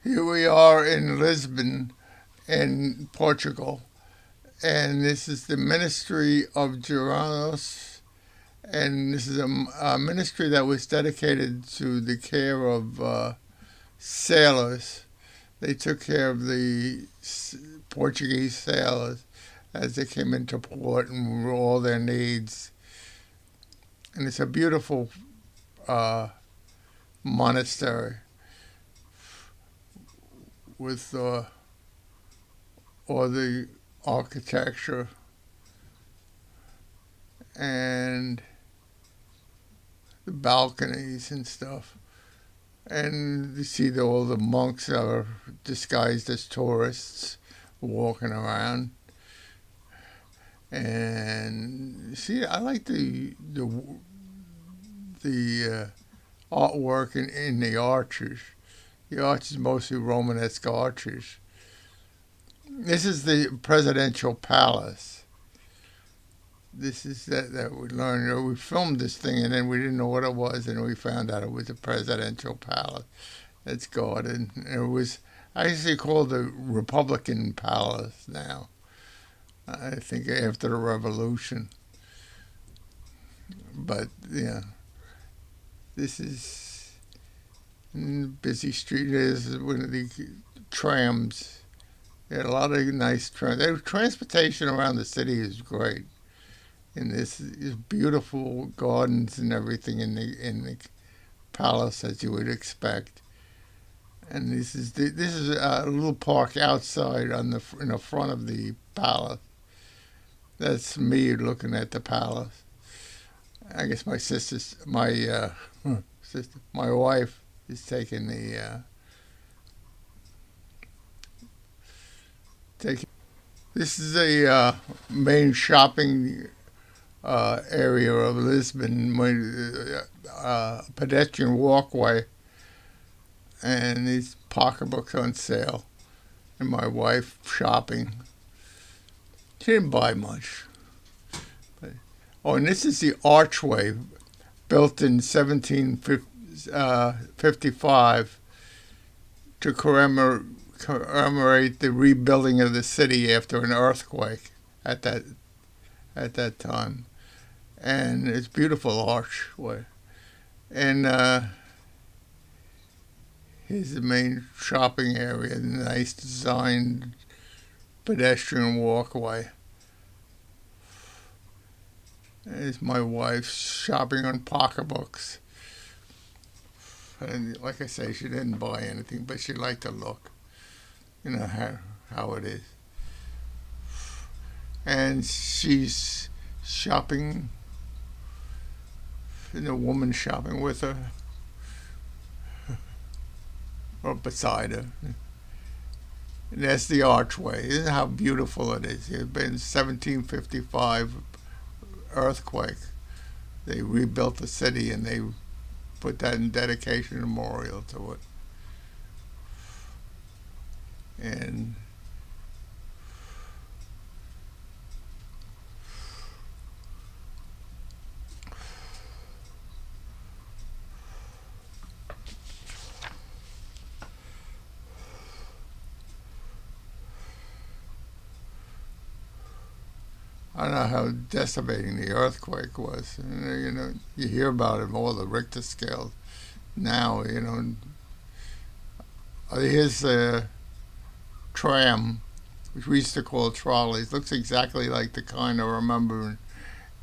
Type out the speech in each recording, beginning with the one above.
Here we are in Lisbon, in Portugal, and this is the Ministry of Jeronimo, and this is a ministry that was dedicated to the care of sailors. They took care of the Portuguese sailors as they came into port and all their needs. And it's a beautiful uh, monastery with all the architecture and the balconies and stuff. And you see all the monks are disguised as tourists walking around. And see, I like the artwork in the arches. The arches mostly Romanesque arches. This is the presidential palace. This is that we learned. We filmed this thing and then we didn't know what it was, and we found out it was a presidential palace. It's guarded. It was actually called the Republican Palace now. I think after the revolution. But yeah, this is busy street. Is one of the trams. They had a lot of nice trams. Transportation around the city is great. And this is beautiful gardens and everything in the palace as you would expect. And this is a little park outside in the front of the palace. That's me looking at the palace. I guess my wife is taking taking. This is a main shopping area of Lisbon, pedestrian walkway, and these pocketbooks on sale, and my wife shopping. She didn't buy much. Oh, and this is the archway built in 1755 to commemorate the rebuilding of the city after an earthquake at that time. And it's beautiful archway. And here's the main shopping area, nice designed pedestrian walkway. There's my wife shopping on pocketbooks. And like I say, she didn't buy anything, but she liked to look. You know how it is. And she's shopping, and a woman shopping with her, or beside her. And that's the archway. Isn't how beautiful it is? It's been 1755 earthquake. They rebuilt the city and they put that in dedication memorial to it. And I don't know how decimating the earthquake was. You hear about it all the Richter scales. Now, here's a tram, which we used to call trolleys. Looks exactly like the kind I remember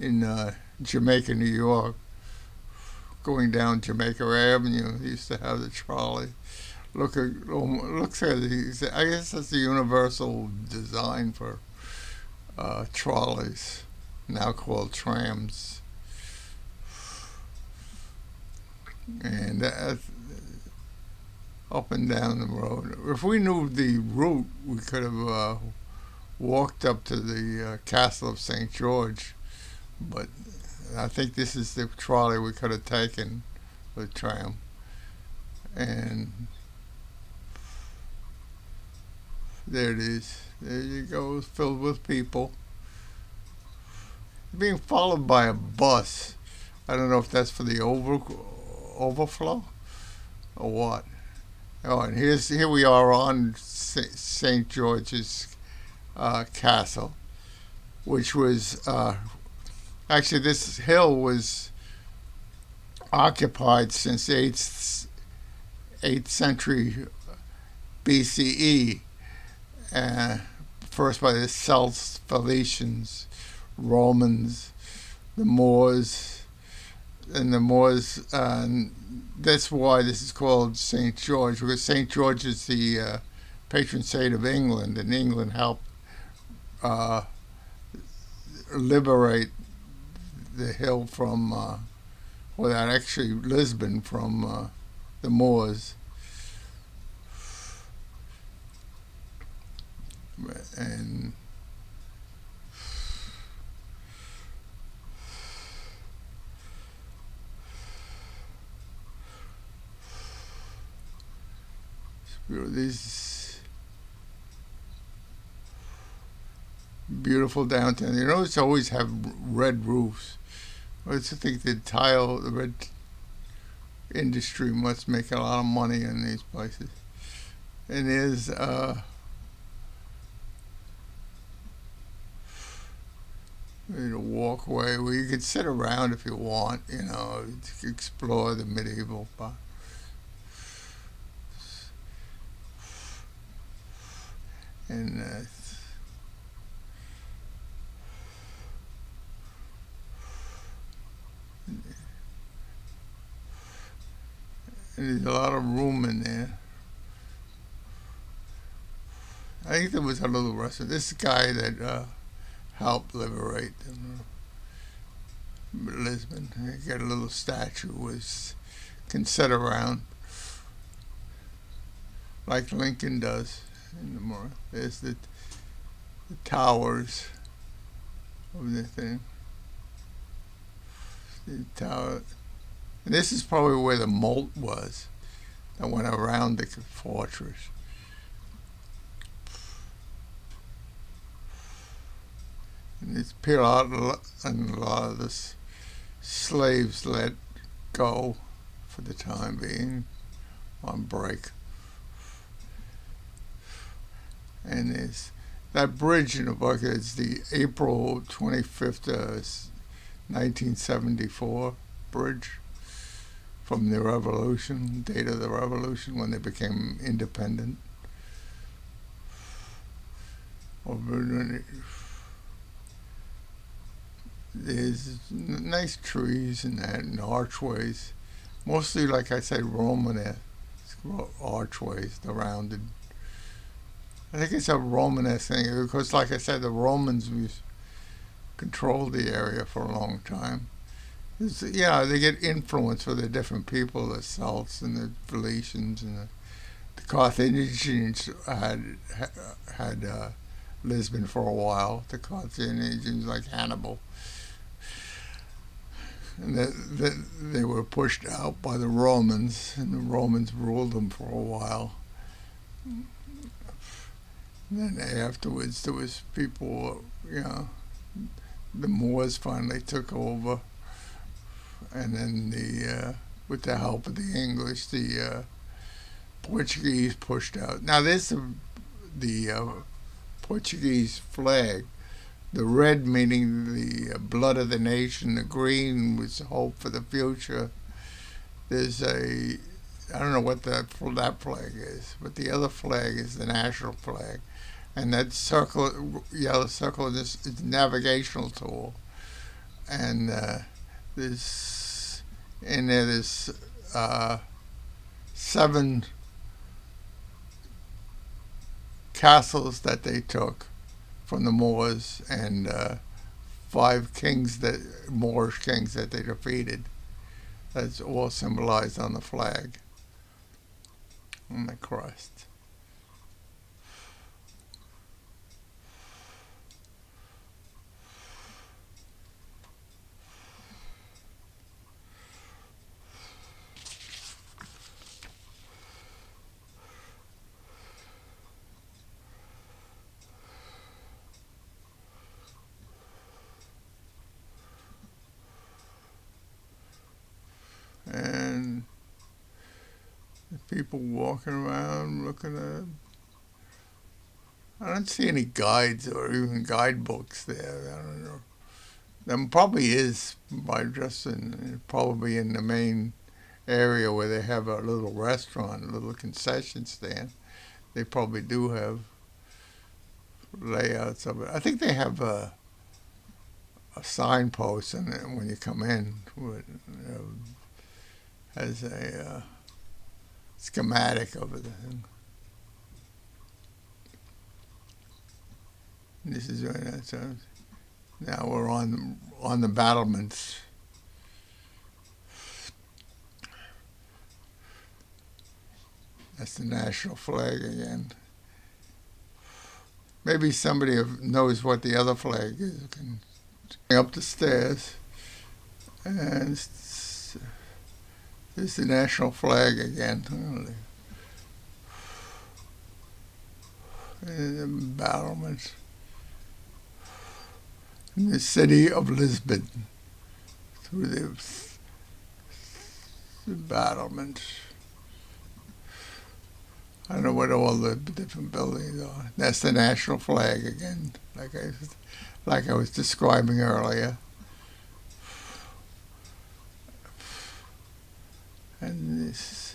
in Jamaica, New York. Going down Jamaica Avenue, they used to have the trolley. Looks at these. I guess that's the universal design for trolleys, now called trams. And up and down the road. If we knew the route, we could have walked up to the Castle of St. George. But I think this is the trolley we could have taken, the tram. And there it is. There you go, filled with people. Being followed by a bus. I don't know if that's for the overflow or what. Oh, and here we are on St. George's Castle, which was actually, this hill was occupied since the eighth century BCE, uh, first by the Celts, Phoenicians, Romans, the Moors, and the Moors. That's why this is called St. George, because St. George is the patron saint of England, and England helped uh, liberate the hill from, well, that actually Lisbon from the Moors. And these beautiful downtown. You notice always have red roofs. I think the red industry must make a lot of money in these places. And there's a walkway where you could sit around if you want, to explore the medieval part. And there's a lot of room in there. I think there was a little restaurant. This guy that helped liberate Lisbon, he got a little statue, can sit around like Lincoln does. There's the towers of the thing. The tower. And this is probably where the moat was that went around the fortress. And it's and a lot of the slaves let go for the time being on break. And there's that bridge in the book is the April 25th, 1974 bridge from the revolution, date of the revolution when they became independent. There's nice trees and archways, mostly, like I said, Romanesque archways, the rounded. I think it's a Romanesque thing because, like I said, the Romans controlled the area for a long time. They get influence for the different people, the Celts and the Phoenicians and the Carthaginians had Lisbon for a while. The Carthaginians, like Hannibal, and they were pushed out by the Romans, and the Romans ruled them for a while. And then afterwards, there was people, the Moors finally took over, and then with the help of the English, the Portuguese pushed out. Now there's the Portuguese flag. The red meaning the blood of the nation. The green was hope for the future. There's I don't know what that flag is, but the other flag is the national flag. And that yellow circle is a navigational tool. And there's 7 castles that they took from the Moors, and 5 Moorish kings that they defeated. That's all symbolized on the flag, on the crest. And People walking around looking at. I don't see any guides or even guidebooks there. I don't know. There probably is by just probably in the main area where they have a little restaurant, a little concession stand. They probably do have layouts of it. I think they have a signpost in it when you come in. With, has a schematic of it. This is right outside. Now we're on the battlements. That's the national flag again. Maybe somebody knows what the other flag is. Can up the stairs, and this is the national flag again. And the battlements. In the city of Lisbon, through the battlements. I don't know what all the different buildings are. That's the national flag again, like I was describing earlier. And this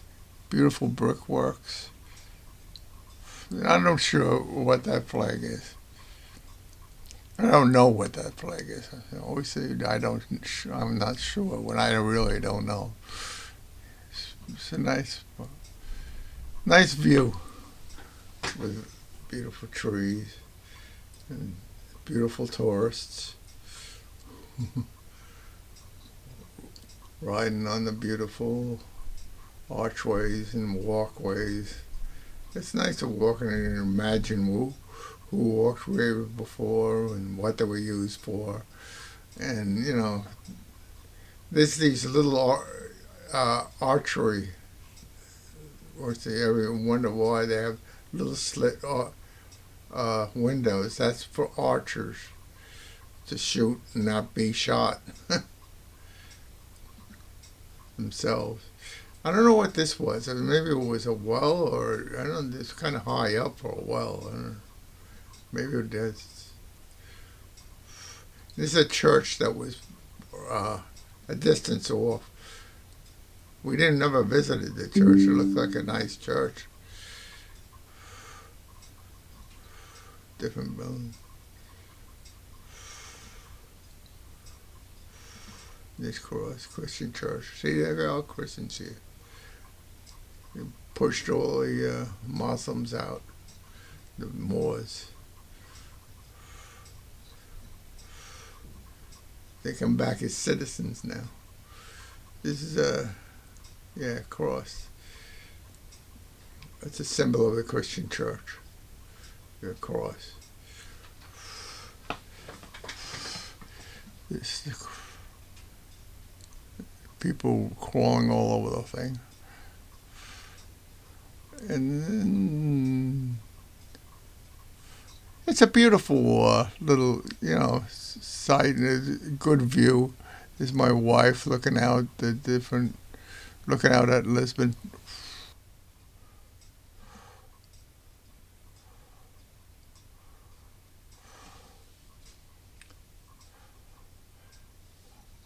beautiful brickworks. I'm not sure what that flag is. I don't know what that flag is. I always say I'm not sure when I really don't know. It's a nice view with beautiful trees and beautiful tourists riding on the beautiful archways and walkways. It's nice to walk in and imagine who walked where before and what they were used for. And, there's these little archery, what's the area, wonder why they have little slit windows. That's for archers to shoot and not be shot themselves. I don't know what this was. Maybe it was a well, or I don't know. It's kind of high up for a well. I don't know. Maybe it is. This is a church that was a distance off. We didn't never visited the church. It looked like a nice church. Different building. This cross, Christian church. See, there are all Christians here. They pushed all the Muslims out, the Moors. They come back as citizens now. This is a cross. It's a symbol of the Christian church. The cross. This people crawling all over the thing. And then it's a beautiful little, sight, and a good view. This is my wife looking out at Lisbon.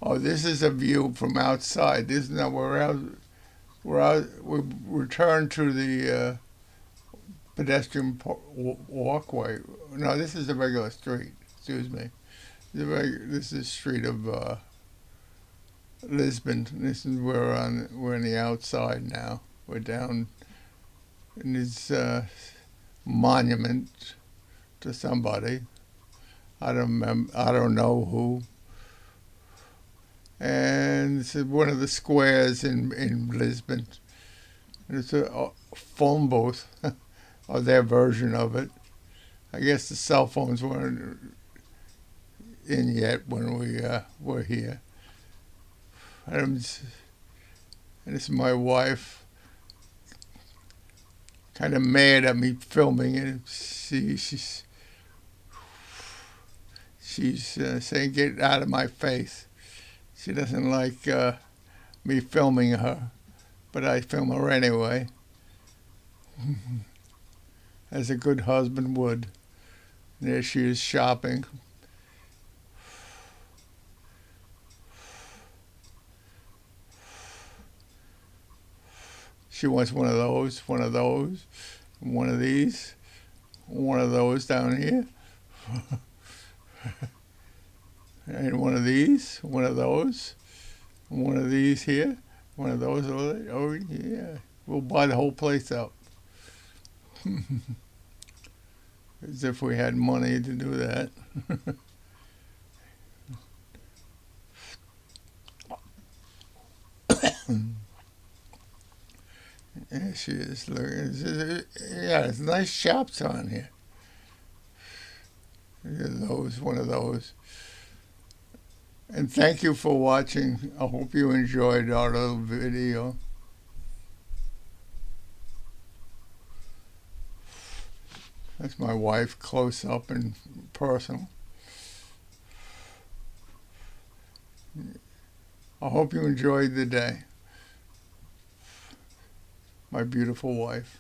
Oh, this is a view from outside. This is now we returned to the pedestrian walkway. No, this is a regular street. Excuse me. This is the street of Lisbon. This is we're on the outside now. We're down in this monument to somebody. I don't know who. And this is one of the squares in Lisbon. It's a phone booth, or their version of it. I guess the cell phones weren't in yet when we were here. And this is my wife, kind of mad at me filming it. She's saying, "Get out of my face." She doesn't like me filming her, but I film her anyway. as a good husband would. There she is shopping. She wants one of those, one of those, one of these, one of those down here, and one of these, one of those, one of these here, one of those over there. Oh, yeah. We'll buy the whole place up. As if we had money to do that. There she is. Look, yeah, it's nice shops on here. Those, one of those. And thank you for watching. I hope you enjoyed our little video. That's my wife close up and personal. I hope you enjoyed the day. My beautiful wife.